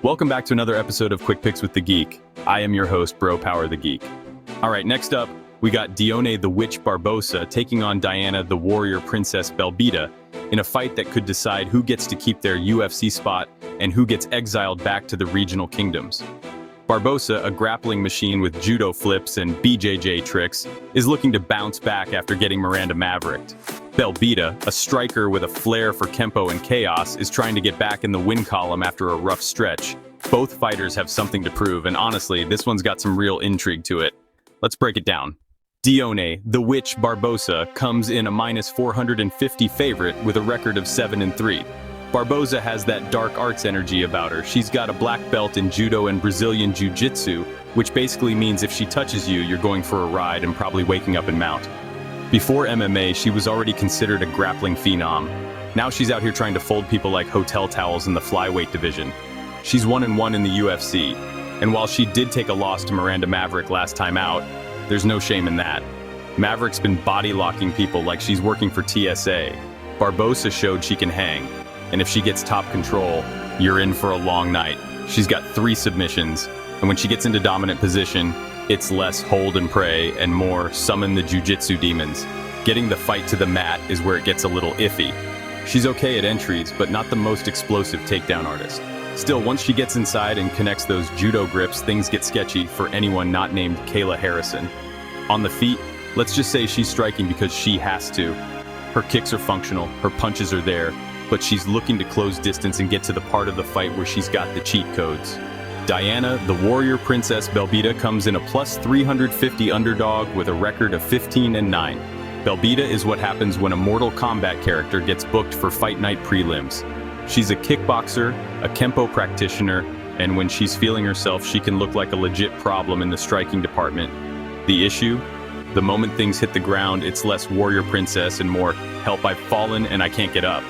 Welcome back to another episode of Quick Picks with the Geek. I am your host, Bro Power the Geek. All right, next up, we got Dione the Witch Barbosa taking on Diana the Warrior Princess Belbiță in a fight that could decide who gets to keep their UFC spot and who gets exiled back to the regional kingdoms. Barbosa, a grappling machine with judo flips and BJJ tricks, is looking to bounce back after getting Miranda Mavericked. Belbiță, a striker with a flair for Kempo and chaos, is trying to get back in the win column after a rough stretch. Both fighters have something to prove, and honestly, this one's got some real intrigue to it. Let's break it down. Dione, the Witch Barbosa, comes in a minus 450 favorite with a record of 7-3. Barbosa has that dark arts energy about her. She's got a black belt in judo and Brazilian jiu-jitsu, which basically means if she touches you, you're going for a ride and probably waking up in mount. Before MMA, she was already considered a grappling phenom. Now she's out here trying to fold people like hotel towels in the flyweight division. She's 1-1 in the UFC, and while she did take a loss to Miranda Maverick last time out, there's no shame in that. Maverick's been body-locking people like she's working for TSA. Barbosa showed she can hang. And if she gets top control, you're in for a long night. She's got 3 submissions, and when she gets into dominant position, it's less hold and pray and more summon the jiu-jitsu demons. Getting the fight to the mat is where it gets a little iffy. She's okay at entries, but not the most explosive takedown artist. Still, once she gets inside and connects those judo grips, things get sketchy for anyone not named Kayla Harrison. On the feet, let's just say she's striking because she has to. Her kicks are functional, her punches are there, but she's looking to close distance and get to the part of the fight where she's got the cheat codes. Diana, the Warrior Princess Belbiță, comes in a plus 350 underdog with a record of 15-9. Belbiță is what happens when a Mortal Kombat character gets booked for Fight Night prelims. She's a kickboxer, a Kempo practitioner, and when she's feeling herself, she can look like a legit problem in the striking department. The issue? The moment things hit the ground, it's less Warrior Princess and more, help, I've fallen and I can't get up.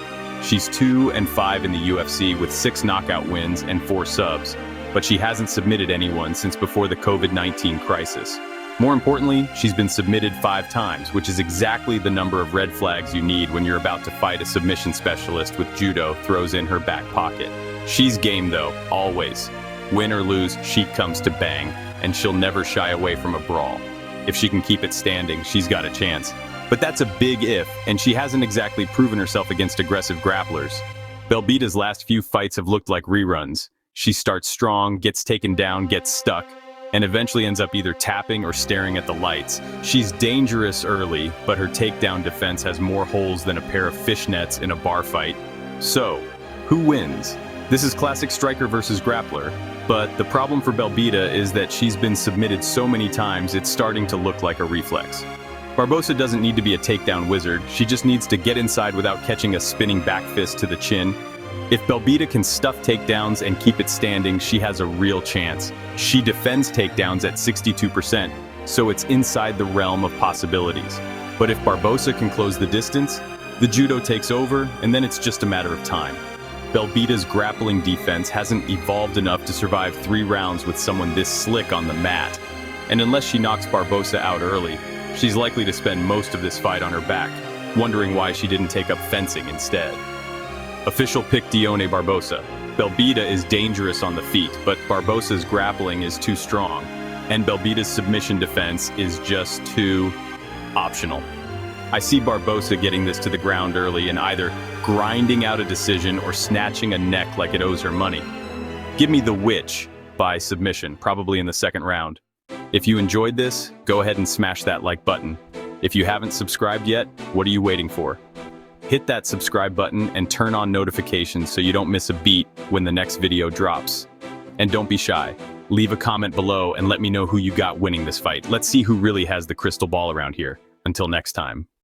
She's 2-5 in the UFC with 6 knockout wins and 4 subs, but she hasn't submitted anyone since before the COVID-19 crisis. More importantly, she's been submitted 5 times, which is exactly the number of red flags you need when you're about to fight a submission specialist with judo throws in her back pocket. She's game though, always. Win or lose, she comes to bang, and she'll never shy away from a brawl. If she can keep it standing, she's got a chance. But that's a big if, and she hasn't exactly proven herself against aggressive grapplers. Belbiță's last few fights have looked like reruns. She starts strong, gets taken down, gets stuck, and eventually ends up either tapping or staring at the lights. She's dangerous early, but her takedown defense has more holes than a pair of fishnets in a bar fight. So, who wins? This is classic striker versus grappler, but the problem for Belbiță is that she's been submitted so many times it's starting to look like a reflex. Barbosa doesn't need to be a takedown wizard, she just needs to get inside without catching a spinning back fist to the chin. If Belbiță can stuff takedowns and keep it standing, she has a real chance. She defends takedowns at 62%, so it's inside the realm of possibilities. But if Barbosa can close the distance, the judo takes over, and then it's just a matter of time. Belbiță's grappling defense hasn't evolved enough to survive 3 rounds with someone this slick on the mat. And unless she knocks Barbosa out early, she's likely to spend most of this fight on her back, wondering why she didn't take up fencing instead. Official pick Dione Barbosa. Belbiță is dangerous on the feet, but Barbosa's grappling is too strong, and Belbiță's submission defense is just too optional. I see Barbosa getting this to the ground early and either grinding out a decision or snatching a neck like it owes her money. Give me the Witch by submission, probably in the 2nd round. If you enjoyed this, go ahead and smash that like button. If you haven't subscribed yet, what are you waiting for? Hit that subscribe button and turn on notifications so you don't miss a beat when the next video drops. And don't be shy. Leave a comment below and let me know who you got winning this fight. Let's see who really has the crystal ball around here. Until next time.